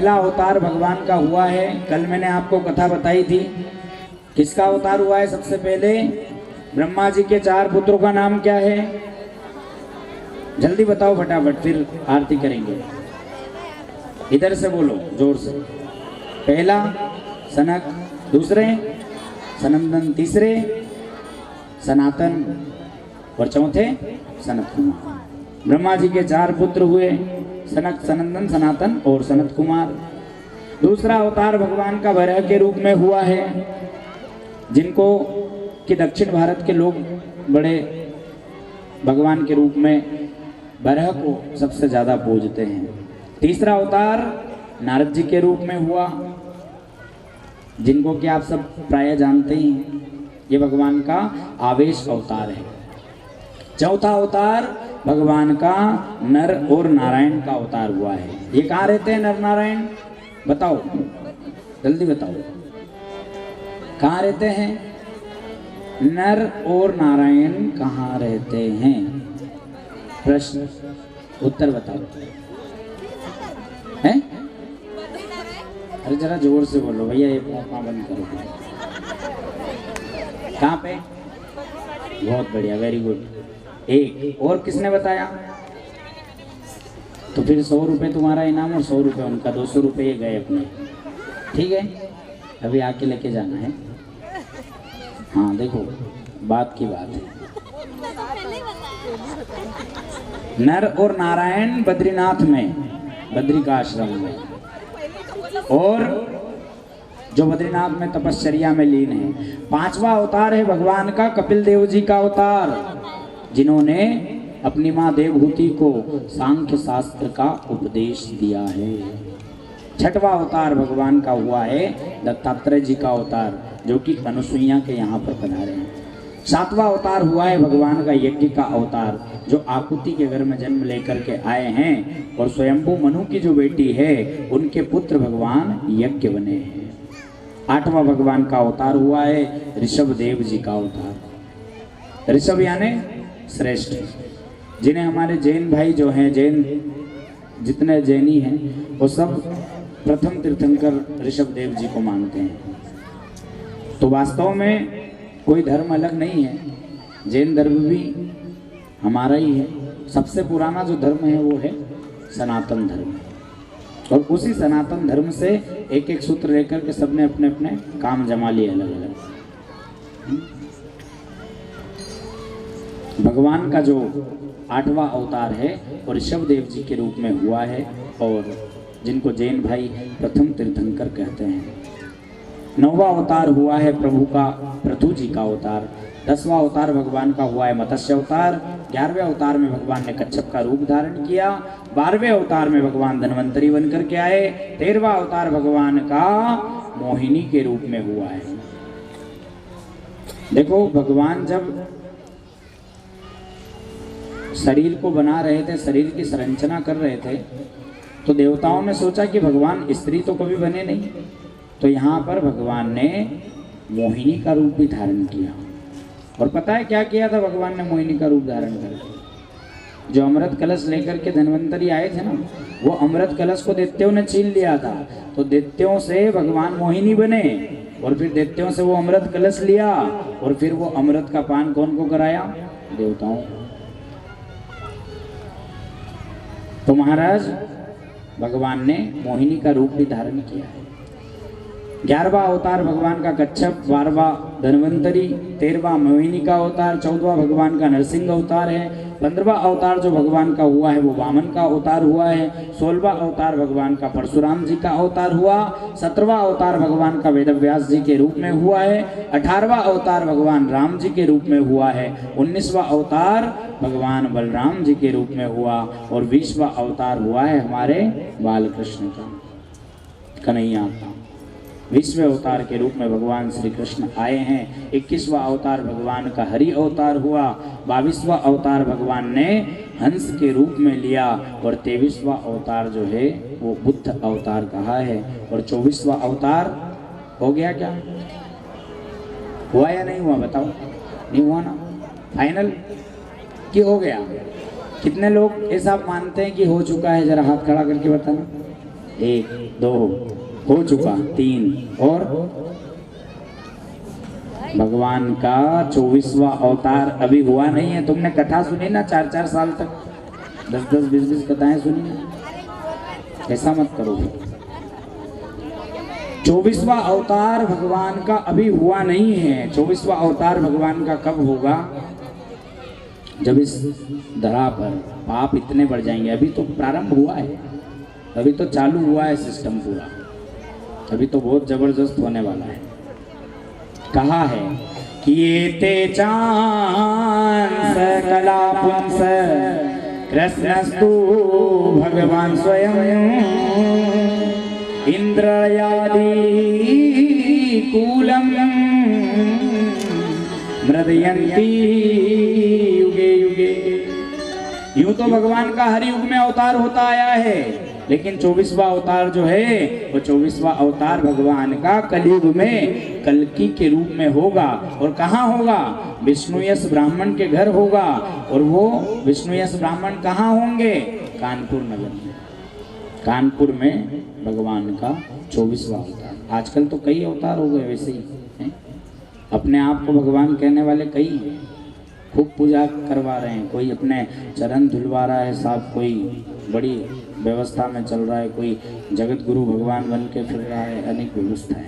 पहला अवतार भगवान का हुआ है, कल मैंने आपको कथा बताई थी। किसका अवतार हुआ है? सबसे पहले ब्रह्मा जी के 4 पुत्रों का नाम क्या है? जल्दी बताओ फटाफट, फिर आरती करेंगे। इधर से बोलो जोर से। पहला सनक, दूसरे सनंदन, तीसरे सनातन और चौथे सनत कुमार। ब्रह्मा जी के 4 पुत्र हुए, सनक, सनंदन, सनातन और सनत कुमार। दूसरा अवतार भगवान का वराह के रूप में हुआ है, जिनको कि दक्षिण भारत के लोग बड़े भगवान के रूप में वराह को सबसे ज्यादा पूजते हैं। तीसरा अवतार नारद जी के रूप में हुआ, जिनको कि आप सब प्राय जानते ही हैं। ये भगवान का आवेश अवतार है। चौथा अवतार भगवान का नर और नारायण का अवतार हुआ है। ये कहाँ रहते हैं नर नारायण? बताओ, जल्दी बताओ, कहाँ रहते हैं? नर और नारायण कहाँ रहते हैं? प्रश्न उत्तर बताओ। हैं? अरे जरा जोर से बोलो भैया, ये मौका बंद करो। कहाँ पे? बहुत बढ़िया, वेरी गुड। एक और किसने बताया? तो फिर 100 रुपये तुम्हारा इनाम और 100 रुपये उनका, 200 रुपये गए अपने। ठीक है, अभी आके लेके जाना है। हाँ देखो, बात की बात है। नर और नारायण बद्रीनाथ में, बद्री का आश्रम में, और जो बद्रीनाथ में तपश्चर्या में लीन है। 5वां अवतार है भगवान का कपिल देव जी का अवतार, जिन्होंने अपनी माँ देवहूति को सांख्य शास्त्र का उपदेश दिया है। 6वां अवतार भगवान का हुआ है दत्तात्रेय जी का अवतार, जो कि अनुसुईया के यहाँ पर पधारे हैं। 7वां अवतार हुआ है भगवान का यज्ञ का अवतार, जो आकुति के घर में जन्म लेकर के आए हैं, और स्वयंभू मनु की जो बेटी है उनके पुत्र भगवान यज्ञ बने हैं। 8वां भगवान का अवतार हुआ है ऋषभ देव जी का अवतार। ऋषभ यानी श्रेष्ठ, जिन्हें हमारे जैन भाई जो हैं, जैन जितने जैनी हैं वो सब प्रथम तीर्थंकर ऋषभ देव जी को मानते हैं। तो वास्तव में कोई धर्म अलग नहीं है, जैन धर्म भी हमारा ही है। सबसे पुराना जो धर्म है वो है सनातन धर्म, और उसी सनातन धर्म से एक एक सूत्र लेकर के सबने अपने अपने काम जमा लिए अलग अलग। भगवान का जो 8वां अवतार है वो ऋषभ देव जी के रूप में हुआ है, और जिनको जैन भाई प्रथम तीर्थंकर कहते हैं। 9वां अवतार हुआ है प्रभु का पृथु जी का अवतार। 10वां अवतार भगवान का हुआ है मत्स्य अवतार। 11वें अवतार में भगवान ने कच्छप का रूप धारण किया। 12वें अवतार में भगवान धन्वंतरी बनकर के आए। 13वां अवतार भगवान का मोहिनी के रूप में हुआ है। देखो, भगवान जब शरीर को बना रहे थे, शरीर की संरचना कर रहे थे, तो देवताओं ने सोचा कि भगवान स्त्री तो कभी बने नहीं, तो यहाँ पर भगवान ने मोहिनी का रूप भी धारण किया। और पता है क्या किया था भगवान ने मोहिनी का रूप धारण करके? जो अमृत कलश लेकर के धन्वंतरी आए थे ना, वो अमृत कलश को दैत्यों ने छीन लिया था। तो दैत्यों से भगवान मोहिनी बने, और फिर दैत्यों से वो अमृत कलश लिया, और फिर वो अमृत का पान कौन को कराया? देवताओं। तो महाराज भगवान ने मोहिनी का रूप भी धारण किया है। 11वां अवतार भगवान का कच्छप, 12वां धन्वंतरी, 13वां मोहिनी का अवतार, 14वां भगवान का नरसिंह अवतार है। 15वां अवतार जो भगवान का हुआ है वो वामन का अवतार हुआ है। 16वां अवतार भगवान का परशुराम जी का अवतार हुआ। 17वां अवतार भगवान का वेदव्यास जी के रूप में हुआ है। 18वां अवतार भगवान राम जी के रूप में हुआ है। 19वां अवतार भगवान बलराम जी के रूप में हुआ, और 20वां अवतार हुआ है हमारे बाल कृष्ण का, कन्हैया का। 20वें अवतार के रूप में भगवान श्री कृष्ण आए हैं। 21वां अवतार भगवान का हरि अवतार हुआ। 22वां अवतार भगवान ने हंस के रूप में लिया, और 23वां अवतार जो है वो बुद्ध अवतार कहा है। और 24वां अवतार हो गया क्या? हुआ या नहीं हुआ? बताओ। नहीं हुआ ना? फाइनल कि हो गया? कितने लोग ऐसा मानते हैं कि हो चुका है? जरा हाथ खड़ा करके बताना। 1 2 हो चुका, 3 और भगवान का 24वां अवतार अभी हुआ नहीं है। तुमने कथा सुनी ना 4-4 साल तक, 10-10 20-20 कथाएं सुनी ना, ऐसा मत करो। 24वां अवतार भगवान का अभी हुआ नहीं है। 24वां अवतार भगवान का कब होगा? जब इस धरा पर पाप इतने बढ़ जाएंगे। अभी तो प्रारंभ हुआ है, अभी तो चालू हुआ है सिस्टम पूरा, अभी तो बहुत जबरदस्त होने वाला है। कहा है कि ये ते चांस कला पुंस कृष्णस्तु भगवान स्वयं इंद्रयादि कूलम मृदयंती युगे युगे। यूं तो भगवान का हर युग में अवतार होता आया है, लेकिन 24वां अवतार जो है वो 24वां अवतार भगवान का कलयुग में कल्कि के रूप में होगा। और कहाँ होगा? विष्णुयश ब्राह्मण के घर होगा। और वो विष्णुयश ब्राह्मण कहाँ होंगे? कानपुर नगर में। कानपुर में भगवान का 24वां अवतार। आजकल तो कई अवतार हो गए वैसे ही हैं? अपने आप को भगवान कहने वाले कई हैं, खूब पूजा करवा रहे हैं। कोई अपने चरण धुलवा रहा है साहब, कोई बड़ी व्यवस्था में चल रहा है, कोई जगत गुरु भगवान बन के फिर रहा है। अनेक व्यवस्थाएं।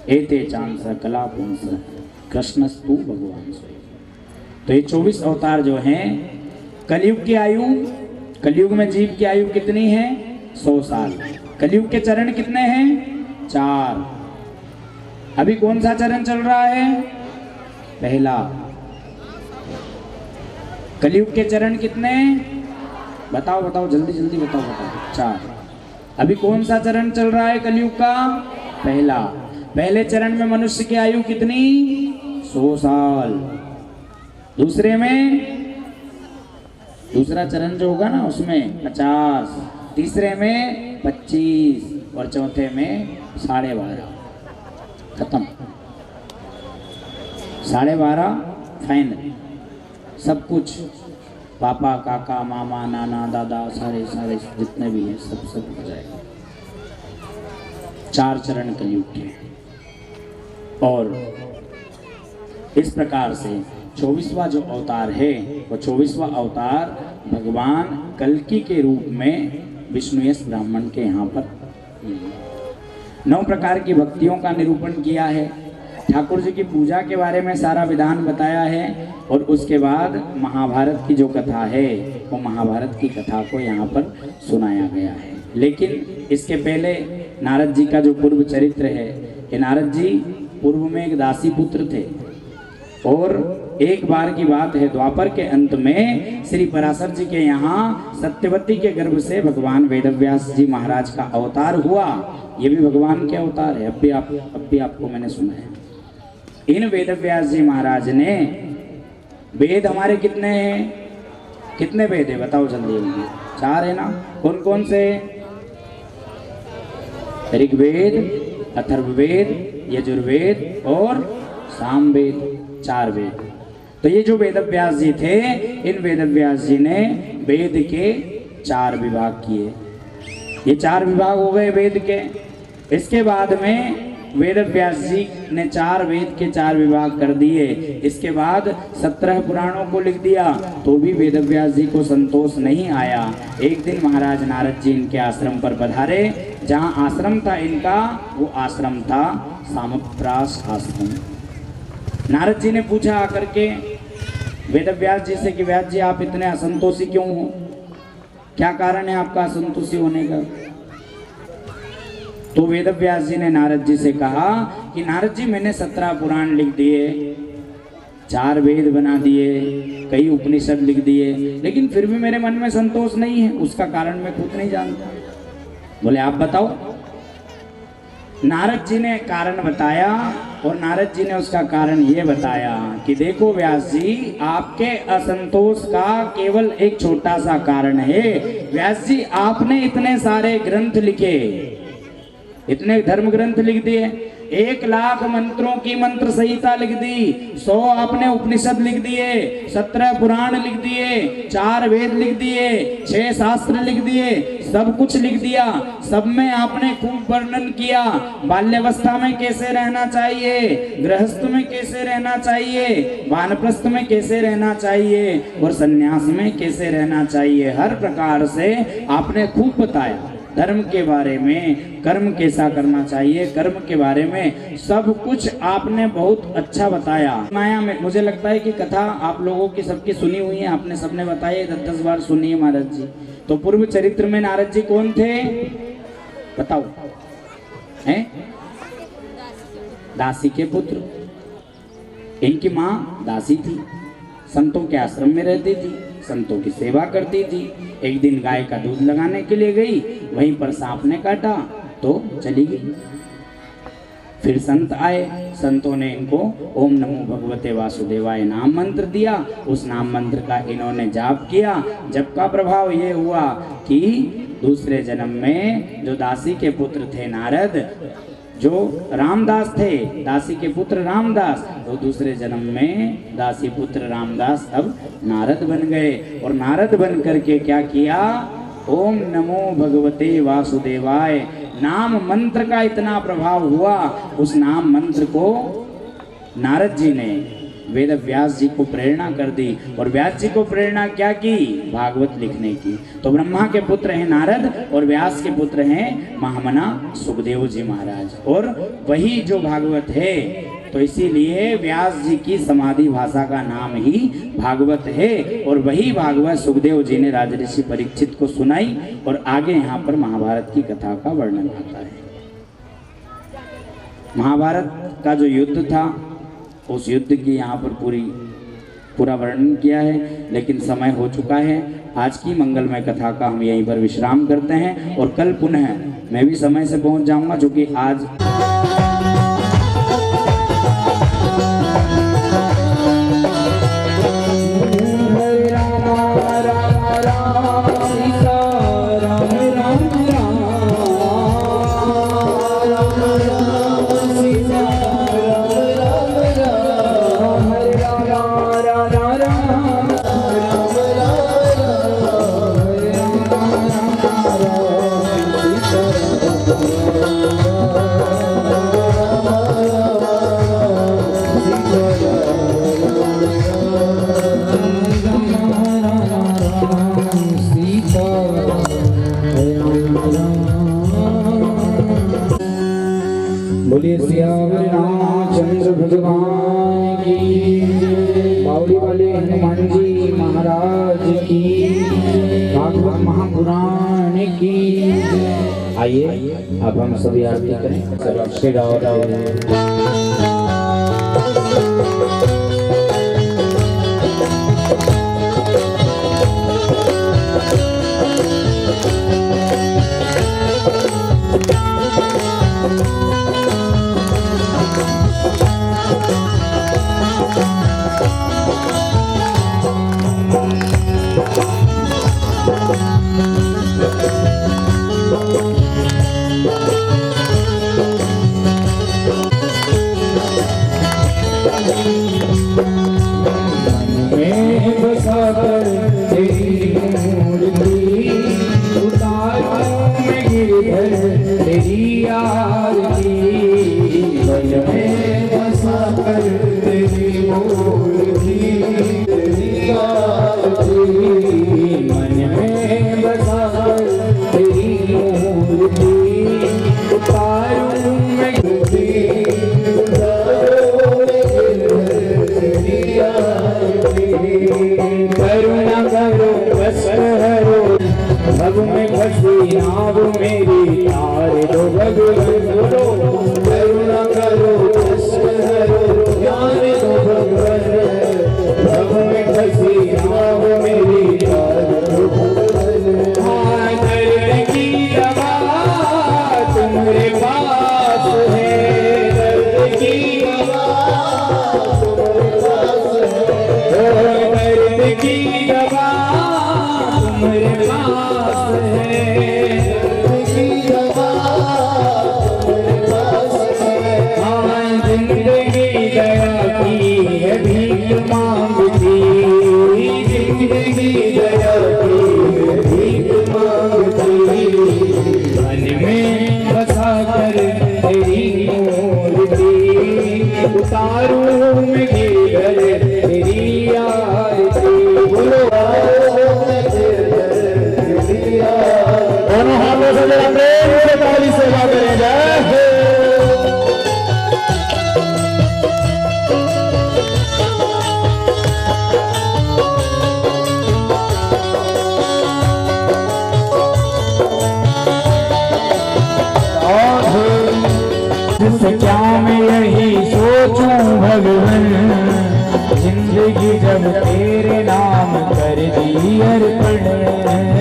एते चांस कला पुंस कृष्णस्तु भगवान स्वयं। तो ये 24 अवतार जो हैं, कलयुग की आयु, कलयुग में जीव की आयु कितनी है? 100 साल। कलयुग के चरण कितने हैं? 4। अभी कौन सा चरण चल रहा है? पहला। कलयुग के चरण कितने? बताओ बताओ, जल्दी जल्दी बताओ बताओ। 4। अभी कौन सा चरण चल रहा है कलयुग का? पहला। पहले चरण में मनुष्य की आयु कितनी? 100 साल। दूसरे में, दूसरा चरण जो होगा ना उसमें 50, तीसरे में 25 और चौथे में 12.5। खत्म। 12.5 फाइनल। सब कुछ, पापा काका मामा नाना दादा सारे सारे जितने भी हैं सब हो जाएगा। 4 चरण कलयुग के। और इस प्रकार से 24वां जो अवतार है वो 24वां अवतार भगवान कल्कि के रूप में विष्णुयश ब्राह्मण के यहाँ पर 9 प्रकार की भक्तियों का निरूपण किया है। ठाकुर जी की पूजा के बारे में सारा विधान बताया है। और उसके बाद महाभारत की जो कथा है वो महाभारत की कथा को यहाँ पर सुनाया गया है। लेकिन इसके पहले नारद जी का जो पूर्व चरित्र है, ये नारद जी पूर्व में एक दासी पुत्र थे। और एक बार की बात है, द्वापर के अंत में श्री पराशर जी के यहाँ सत्यवती के गर्भ से भगवान वेदव्यास जी महाराज का अवतार हुआ। ये भी भगवान के अवतार है। अब भी आपको मैंने सुनाया। इन वेदव्यास जी महाराज ने, वेद हमारे कितने हैं? कितने वेद है बताओ जल्दी जल्दी? 4 है ना? कौन कौन से? ऋग्वेद, अथर्ववेद, यजुर्वेद और सामवेद। 4 वेद। तो ये जो वेदव्यास जी थे, इन वेदव्यास जी ने वेद के 4 विभाग किए। ये 4 विभाग हो गए वेद के। इसके बाद में वेदव्यास जी ने 4 वेद के 4 विभाग कर दिए। इसके बाद 17 पुराणों को लिख दिया, तो भी वेदव्यास जी को संतोष नहीं आया। एक दिन महाराज नारद जी इनके आश्रम पर पधारे। जहाँ आश्रम था इनका, वो आश्रम था सामप्रास आश्रम। नारद जी ने पूछा आकर के वेदव्यास जी से कि व्यास जी आप इतने असंतोषी क्यों हो? क्या कारण है आपका असंतोषी होने का? तो वेदव्यास जी ने नारद जी से कहा कि नारद जी मैंने 17 पुराण लिख दिए, 4 वेद बना दिए, कई उपनिषद लिख दिए, लेकिन फिर भी मेरे मन में संतोष नहीं है। उसका कारण मैं खुद नहीं जानता। बोले आप बताओ। नारद जी ने कारण बताया और नारद जी ने उसका कारण ये बताया कि देखो व्यास जी, आपके असंतोष का केवल एक छोटा सा कारण है। व्यास जी आपने इतने सारे ग्रंथ लिखे, इतने धर्म ग्रंथ लिख दिए, 1,00,000 मंत्रों की मंत्र संहिता लिख दी, 100 आपने उपनिषद लिख दिए, 17 पुराण लिख दिए, 4 वेद लिख दिए, 6 शास्त्र लिख दिए, सब कुछ लिख दिया। सब में आपने खूब वर्णन किया, बाल्यावस्था में कैसे रहना चाहिए, गृहस्थ में कैसे रहना चाहिए, वानप्रस्थ में कैसे रहना चाहिए और सन्यास में कैसे रहना चाहिए। हर प्रकार से आपने खूब बताया। धर्म के बारे में, कर्म कैसा करना चाहिए, कर्म के बारे में सब कुछ आपने बहुत अच्छा बताया। माया में मुझे लगता है कि कथा आप लोगों की सबकी सुनी हुई है, आपने सबने बताई 10-10 बार सुनी है महाराज जी। तो पूर्व चरित्र में नारद जी कौन थे बताओ? हैं? दासी के पुत्र। इनकी माँ दासी थी, संतों के आश्रम में रहती थी, संतों की सेवा करती थी। एक दिन गाय का दूध लगाने के लिए गई, वहीं पर सांप ने काटा तो चली गई। फिर संत आए, संतों ने इनको ओम नमो भगवते वासुदेवाय नाम मंत्र दिया। उस नाम मंत्र का इन्होंने जाप किया। जप का प्रभाव ये हुआ कि दूसरे जन्म में जो दासी के पुत्र थे नारद, जो रामदास थे, दासी के पुत्र रामदास, वो दूसरे जन्म में दासी पुत्र रामदास अब नारद बन गए। और नारद बन करके क्या किया? ओम नमो भगवते वासुदेवाय नाम मंत्र का इतना प्रभाव हुआ, उस नाम मंत्र को नारद जी ने वेद व्यास जी को प्रेरणा कर दी। और व्यास जी को प्रेरणा क्या की? भागवत लिखने की। तो ब्रह्मा के पुत्र हैं नारद और व्यास के पुत्र हैं महामना सुखदेव जी महाराज। और वही जो भागवत है, तो इसीलिए व्यास जी की समाधि भाषा का नाम ही भागवत है। और वही भागवत सुखदेव जी ने राजऋषि परीक्षित को सुनाई। और आगे यहाँ पर महाभारत की कथा का वर्णन आता है। महाभारत का जो युद्ध था, उस युद्ध की यहाँ पर पूरा वर्णन किया है, लेकिन समय हो चुका है। आज की मंगलमय कथा का हम यहीं पर विश्राम करते हैं और कल पुनः मैं भी समय से पहुंच जाऊंगा, जो कि आज बोलिए सियावर रामचंद्र भगवान की, बावड़ी वाले हनुमान जी महाराज की, भागवत महापुराण की। आइए अब हम सभी आरती करें। सब गाओ मेरी यार दो भगवान बोलो, करुणा करो यार दो भगवान, भव में फंसी नाव मेरी यार दो भगवान। हाँ दर्द की दवा तुम्हारे पास है, दर्द की दवा तुम्हारे पास है, दर्द की दवा तुम्हारे पास है। भगवन, जिंदगी जब तेरे नाम कर दी अर्पण।